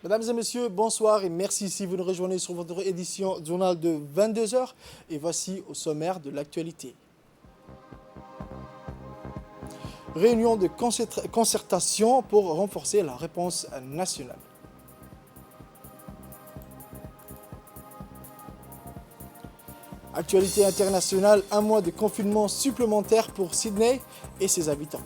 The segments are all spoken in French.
Mesdames et messieurs, bonsoir et merci si vous nous rejoignez sur votre édition journal de 22 heures. Et voici au sommaire de l'actualité. Réunion de concertation pour renforcer la réponse nationale. Actualité internationale, un mois de confinement supplémentaire pour Sydney et ses habitants.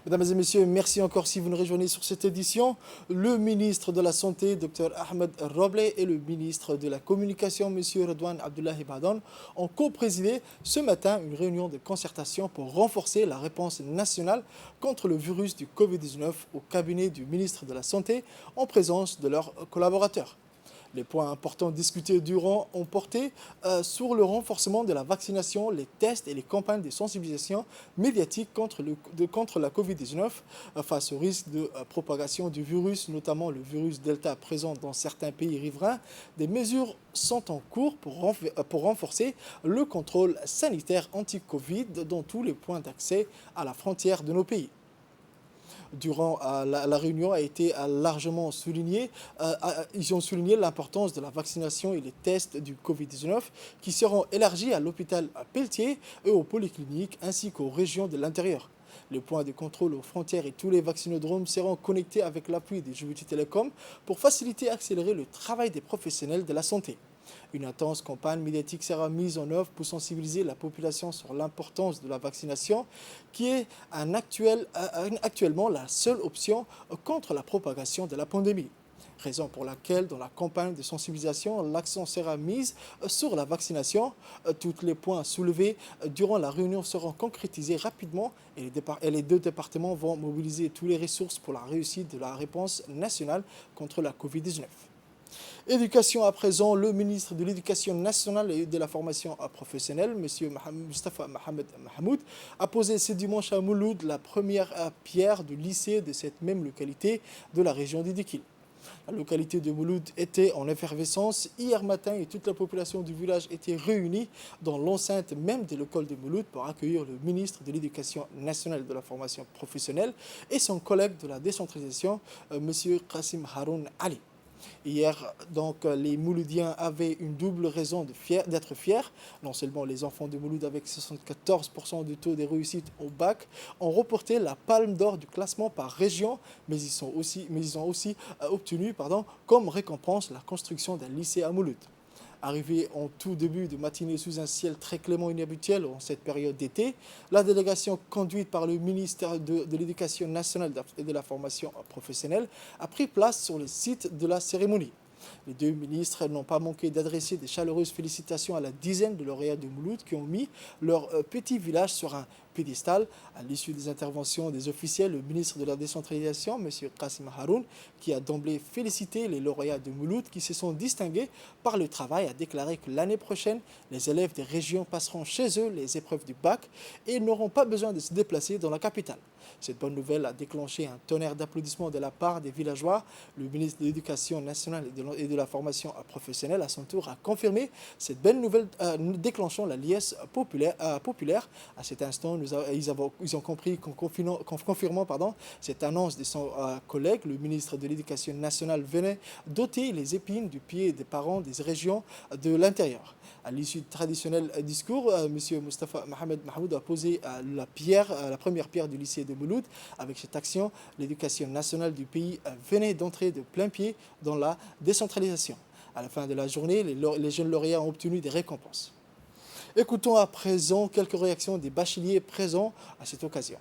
Mesdames et messieurs, merci encore si vous nous rejoignez sur cette édition. Le ministre de la Santé, Dr Ahmed Roble, et le ministre de la Communication, M. Redouane Abdullahi Badan, ont co-présidé ce matin une réunion de concertation pour renforcer la réponse nationale contre le virus du Covid-19 au cabinet du ministre de la Santé en présence de leurs collaborateurs. Les points importants discutés durant ont porté sur le renforcement de la vaccination, les tests et les campagnes de sensibilisation médiatique contre la Covid-19 face au risque de propagation du virus, notamment le virus Delta présent dans certains pays riverains. Des mesures sont en cours pour renforcer le contrôle sanitaire anti-Covid dans tous les points d'accès à la frontière de nos pays. Durant la réunion a été largement souligné. Ils ont souligné l'importance de la vaccination et les tests du Covid-19 qui seront élargis à l'hôpital Pelletier et aux polycliniques ainsi qu'aux régions de l'intérieur. Les points de contrôle aux frontières et tous les vaccinodromes seront connectés avec l'appui des Djibouti Telecom pour faciliter et accélérer le travail des professionnels de la santé. Une intense campagne médiatique sera mise en œuvre pour sensibiliser la population sur l'importance de la vaccination, qui est actuellement la seule option contre la propagation de la pandémie. Raison pour laquelle, dans la campagne de sensibilisation, l'accent sera mis sur la vaccination. Tous les points soulevés durant la réunion seront concrétisés rapidement et les deux départements vont mobiliser toutes les ressources pour la réussite de la réponse nationale contre la Covid-19. Éducation à présent, le ministre de l'Éducation nationale et de la formation professionnelle, M. Mustafa Mohamed Mahmoud, a posé ce dimanche à Mouloud la première pierre du lycée de cette même localité de la région d'Idikil. La localité de Mouloud était en effervescence hier matin et toute la population du village était réunie dans l'enceinte même de l'école de Mouloud pour accueillir le ministre de l'Éducation nationale et de la formation professionnelle et son collègue de la décentralisation, M. Qassim Haroun Ali. Hier, donc, les Mouloudiens avaient une double raison d'être fiers. Non seulement les enfants de Mouloud avec 74% du taux de réussite au bac ont reporté la palme d'or du classement par région, mais ils ont aussi obtenu comme récompense la construction d'un lycée à Mouloud. Arrivé en tout début de matinée sous un ciel très clément et inhabituel en cette période d'été, la délégation conduite par le ministère de l'Éducation nationale et de la formation professionnelle a pris place sur le site de la cérémonie. Les deux ministres n'ont pas manqué d'adresser des chaleureuses félicitations à la dizaine de lauréats de Mouloud qui ont mis leur petit village sur un pédestal. À l'issue des interventions des officiels, le ministre de la décentralisation, M. Qassim Haroun, qui a d'emblée félicité les lauréats de Mouloud qui se sont distingués par le travail, a déclaré que l'année prochaine, les élèves des régions passeront chez eux les épreuves du bac et n'auront pas besoin de se déplacer dans la capitale. Cette bonne nouvelle a déclenché un tonnerre d'applaudissements de la part des villageois. Le ministre de l'Éducation nationale et de la formation professionnelle, à son tour, a confirmé cette belle nouvelle déclenchant la liesse populaire. À cet instant, ils ont compris qu'en confirmant cette annonce de son collègue, le ministre de l'Éducation nationale venait d'ôter les épines du pied des parents des régions de l'intérieur. À l'issue du traditionnel discours, M. Mustafa Mohamed Mahmoud a posé la première pierre du lycée de Mouloud. Avec cette action, l'éducation nationale du pays venait d'entrer de plein pied dans la décentralisation. À la fin de la journée, les jeunes lauréats ont obtenu des récompenses. Écoutons à présent quelques réactions des bacheliers présents à cette occasion.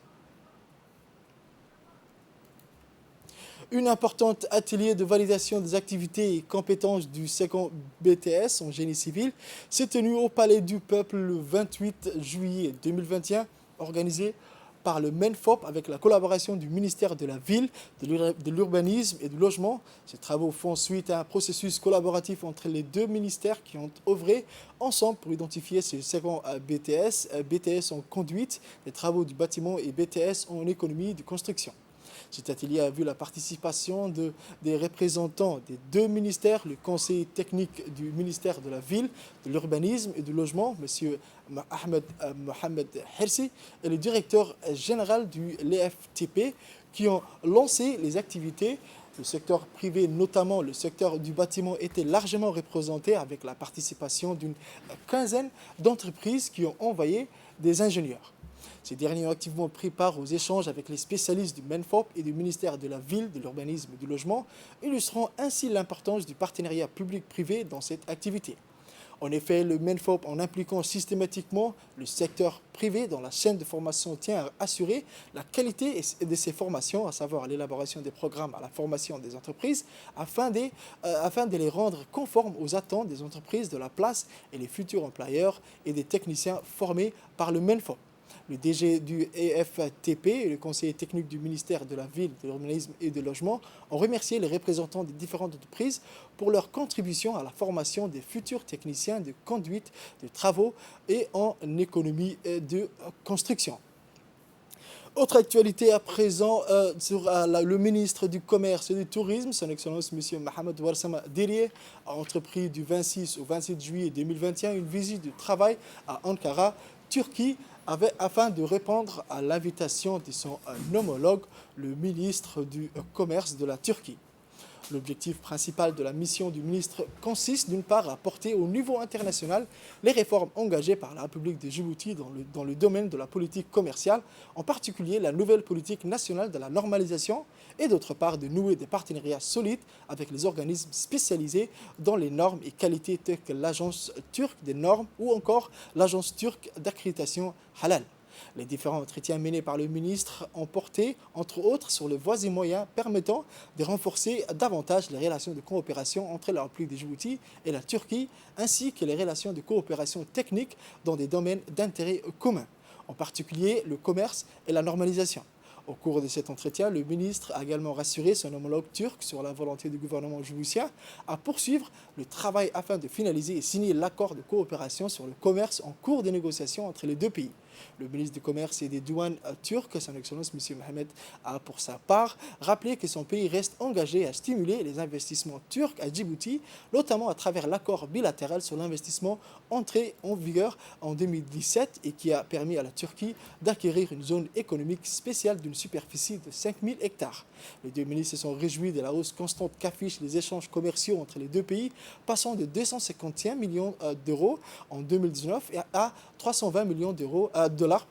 Un important atelier de validation des activités et compétences du second BTS en génie civil s'est tenu au Palais du Peuple le 28 juillet 2021, organisé par le MENFOP avec la collaboration du ministère de la Ville, de l'Urbanisme et du Logement. Ces travaux font suite à un processus collaboratif entre les deux ministères qui ont œuvré ensemble pour identifier ces second BTS, BTS en conduite des travaux du bâtiment et BTS en économie de construction. Cet atelier a vu la participation des représentants des deux ministères, le conseiller technique du ministère de la Ville, de l'Urbanisme et du Logement, M. Ahmed Mohamed Hersi, et le directeur général du l'EFTP, qui ont lancé les activités. Le secteur privé, notamment le secteur du bâtiment, était largement représenté avec la participation d'une quinzaine d'entreprises qui ont envoyé des ingénieurs. Ces derniers ont activement pris part aux échanges avec les spécialistes du MENFOP et du ministère de la Ville, de l'Urbanisme et du Logement, illustrant ainsi l'importance du partenariat public-privé dans cette activité. En effet, le MENFOP, en impliquant systématiquement le secteur privé dans la chaîne de formation, tient à assurer la qualité de ces formations, à savoir l'élaboration des programmes à la formation des entreprises, afin de les rendre conformes aux attentes des entreprises de la place et les futurs employeurs et des techniciens formés par le MENFOP. Le DG du EFTP et le conseiller technique du ministère de la Ville, de l'Urbanisme et du Logement ont remercié les représentants des différentes entreprises pour leur contribution à la formation des futurs techniciens de conduite de travaux et en économie de construction. Autre actualité à présent sur le ministre du Commerce et du Tourisme, son Excellence M. Mohamed Ouarsama Dirie, a entrepris du 26 au 27 juillet 2021 une visite de travail à Ankara, Turquie, afin de répondre à l'invitation de son homologue, le ministre du Commerce de la Turquie. L'objectif principal de la mission du ministre consiste d'une part à porter au niveau international les réformes engagées par la République de Djibouti dans le domaine de la politique commerciale, en particulier la nouvelle politique nationale de la normalisation, et d'autre part de nouer des partenariats solides avec les organismes spécialisés dans les normes et qualités telles que l'Agence turque des normes ou encore l'Agence turque d'accréditation halal. Les différents entretiens menés par le ministre ont porté, entre autres, sur les voies et moyens permettant de renforcer davantage les relations de coopération entre la République de Djibouti et la Turquie, ainsi que les relations de coopération technique dans des domaines d'intérêt commun, en particulier le commerce et la normalisation. Au cours de cet entretien, le ministre a également rassuré son homologue turc sur la volonté du gouvernement djiboutien à poursuivre le travail afin de finaliser et signer l'accord de coopération sur le commerce en cours de négociation entre les deux pays. Le ministre du Commerce et des Douanes turc, son Excellence M. Mohamed, a pour sa part rappelé que son pays reste engagé à stimuler les investissements turcs à Djibouti, notamment à travers l'accord bilatéral sur l'investissement entré en vigueur en 2017 et qui a permis à la Turquie d'acquérir une zone économique spéciale d'une superficie de 5000 hectares. Les deux ministres se sont réjouis de la hausse constante qu'affichent les échanges commerciaux entre les deux pays, passant de 251 millions d'euros en 2019 à 320 millions dollars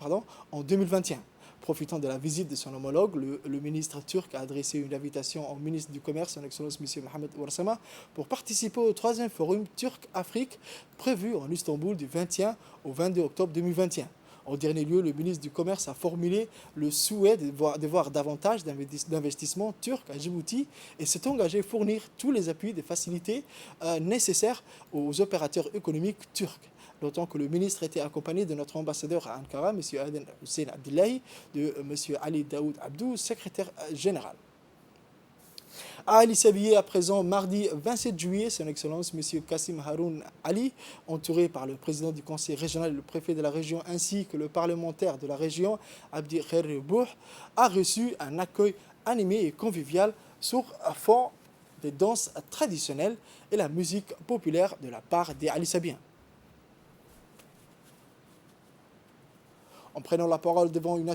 en 2021. Profitant de la visite de son homologue, le ministre turc a adressé une invitation au ministre du Commerce, son Excellence M. Mohamed Ouarsama, pour participer au 3e forum Turc-Afrique prévu en Istanbul du 21 au 22 octobre 2021. En dernier lieu, le ministre du Commerce a formulé le souhait de voir davantage d'investissements turcs à Djibouti et s'est engagé à fournir tous les appuis et facilités nécessaires aux opérateurs économiques turcs. D'autant que le ministre était accompagné de notre ambassadeur à Ankara, M. Aden Hussein Abdullahi, de M. Ali Daoud Abdou, secrétaire général. À Ali Sabié, à présent, mardi 27 juillet, son Excellence M. Kassim Haroun Ali, entouré par le président du conseil régional et le préfet de la région, ainsi que le parlementaire de la région, Abdi Khair Bouh, a reçu un accueil animé et convivial sur fond des danses traditionnelles et la musique populaire de la part des Ali Sabiens. En prenant la parole devant une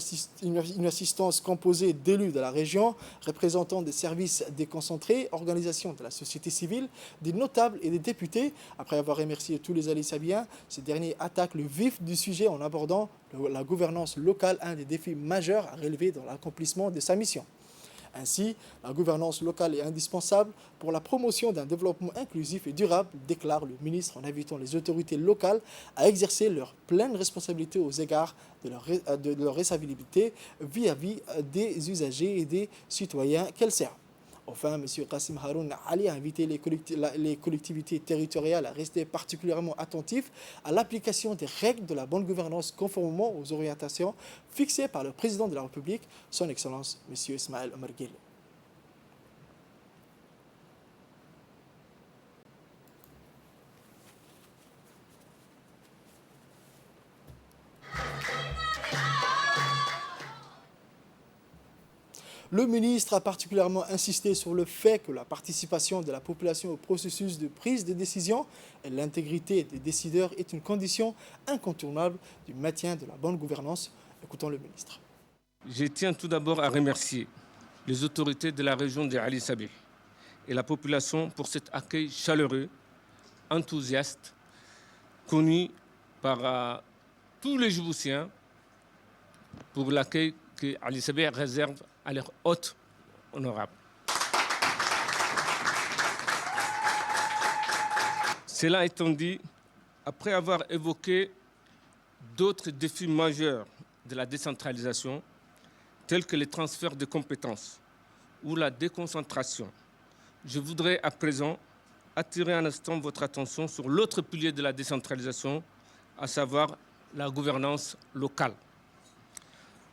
assistance composée d'élus de la région, représentants des services déconcentrés, organisations de la société civile, des notables et des députés, après avoir remercié tous les Ali-Sabiens, ces derniers attaquent le vif du sujet en abordant la gouvernance locale, un des défis majeurs à relever dans l'accomplissement de sa mission. Ainsi, la gouvernance locale est indispensable pour la promotion d'un développement inclusif et durable, déclare le ministre en invitant les autorités locales à exercer leur pleine responsabilité aux égards de leur responsabilité vis-à-vis des usagers et des citoyens qu'elles servent. Enfin, M. Kassim Haroun Ali a invité les collectivités territoriales à rester particulièrement attentifs à l'application des règles de la bonne gouvernance conformément aux orientations fixées par le président de la République, son Excellence M. Ismaël Omar Guelleh. Le ministre a particulièrement insisté sur le fait que la participation de la population au processus de prise de décision et l'intégrité des décideurs est une condition incontournable du maintien de la bonne gouvernance. Écoutons le ministre. Je tiens tout d'abord à remercier les autorités de la région de Ali Sabih et la population pour cet accueil chaleureux, enthousiaste, connu par tous les Djiboutiens pour l'accueil que Ali Sabih réserve à leurs hôtes honorables. Cela étant dit, après avoir évoqué d'autres défis majeurs de la décentralisation, tels que les transferts de compétences ou la déconcentration, je voudrais à présent attirer un instant votre attention sur l'autre pilier de la décentralisation, à savoir la gouvernance locale.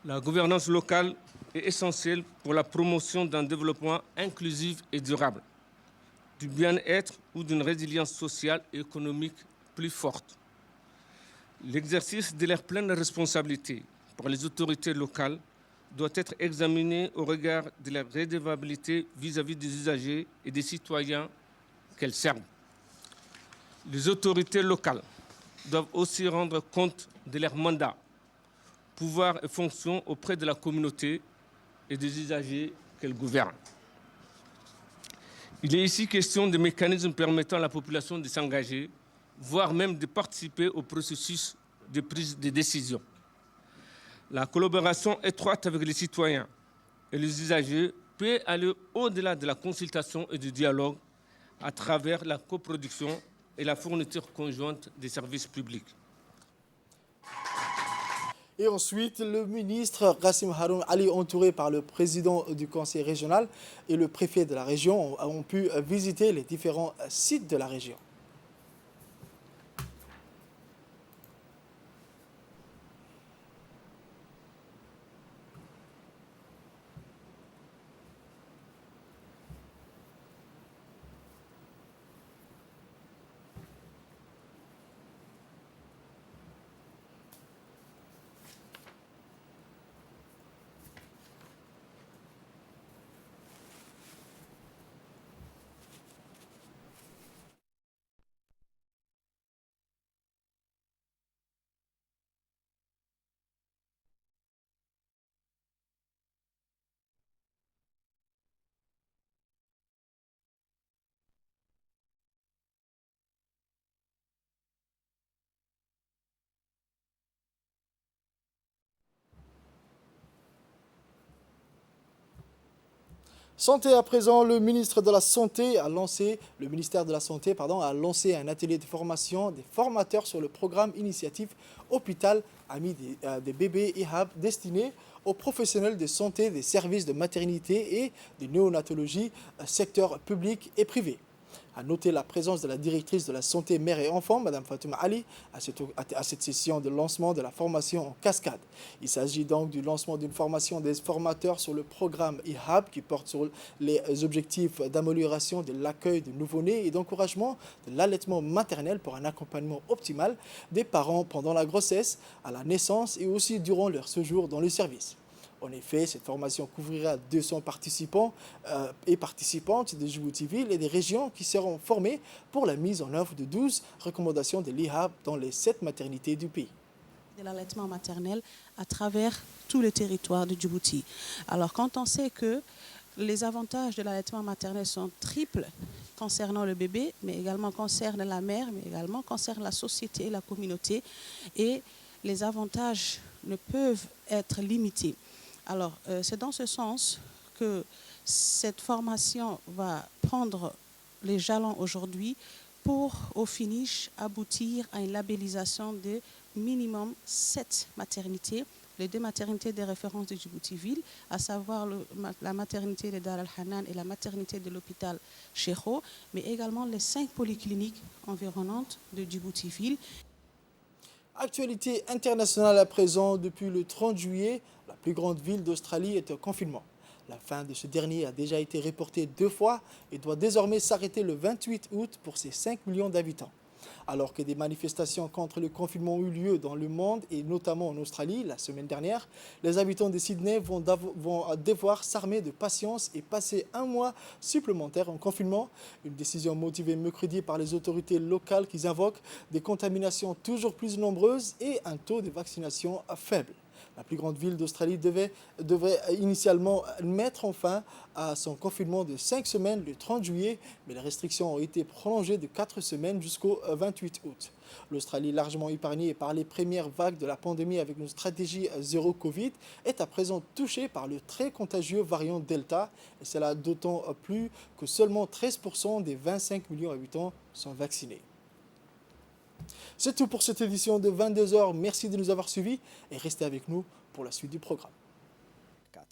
La gouvernance locale est essentielle pour la promotion d'un développement inclusif et durable, du bien-être ou d'une résilience sociale et économique plus forte. L'exercice de leurs pleines responsabilités par les autorités locales doit être examiné au regard de leur redevabilité vis-à-vis des usagers et des citoyens qu'elles servent. Les autorités locales doivent aussi rendre compte de leur mandat, pouvoir et fonctions auprès de la communauté et des usagers qu'elles gouvernent. Il est ici question de mécanismes permettant à la population de s'engager, voire même de participer au processus de prise de décision. La collaboration étroite avec les citoyens et les usagers peut aller au-delà de la consultation et du dialogue à travers la coproduction et la fourniture conjointe des services publics. Et ensuite, le ministre Qassim Haroun Ali, entouré par le président du conseil régional et le préfet de la région, ont pu visiter les différents sites de la région. Santé à présent, le ministère de la Santé a lancé un atelier de formation des formateurs sur le programme initiative Hôpital Ami des bébés IHAB destiné aux professionnels de santé des services de maternité et de néonatologie, secteur public et privé. À noter la présence de la directrice de la santé mère et enfant, Mme Fatouma Ali, à cette session de lancement de la formation en cascade. Il s'agit donc du lancement d'une formation des formateurs sur le programme IHAB qui porte sur les objectifs d'amélioration de l'accueil de nouveau-nés et d'encouragement de l'allaitement maternel pour un accompagnement optimal des parents pendant la grossesse, à la naissance et aussi durant leur séjour dans le service. En effet, cette formation couvrira 200 participants et participantes de Djibouti-Ville et des régions qui seront formés pour la mise en œuvre de 12 recommandations de l'IHAB dans les 7 maternités du pays. De l'allaitement maternel à travers tout le territoire de Djibouti. Alors, quand on sait que les avantages de l'allaitement maternel sont triples concernant le bébé, mais également concernent la mère, mais également concernent la société et la communauté, et les avantages ne peuvent être limités. Alors, c'est dans ce sens que cette formation va prendre les jalons aujourd'hui pour, au finish, aboutir à une labellisation de minimum 7 maternités, les 2 maternités de référence de Djibouti-Ville, à savoir la maternité de Dar al-Hanan et la maternité de l'hôpital Cheikho, mais également les 5 polycliniques environnantes de Djibouti-Ville. Actualité internationale à présent, depuis le 30 juillet, la plus grande ville d'Australie est en confinement. La fin de ce dernier a déjà été reportée 2 fois et doit désormais s'arrêter le 28 août pour ses 5 millions d'habitants. Alors que des manifestations contre le confinement ont eu lieu dans le monde et notamment en Australie la semaine dernière, les habitants de Sydney vont devoir s'armer de patience et passer 1 mois supplémentaire en confinement. Une décision motivée mercredi par les autorités locales qui invoquent des contaminations toujours plus nombreuses et un taux de vaccination faible. La plus grande ville d'Australie devrait initialement mettre fin à son confinement de 5 semaines le 30 juillet, mais les restrictions ont été prolongées de 4 semaines jusqu'au 28 août. L'Australie, largement épargnée par les premières vagues de la pandémie avec une stratégie zéro Covid, est à présent touchée par le très contagieux variant Delta, et cela d'autant plus que seulement 13% des 25 millions d'habitants sont vaccinés. C'est tout pour cette édition de 22h. Merci de nous avoir suivis et restez avec nous pour la suite du programme. 4.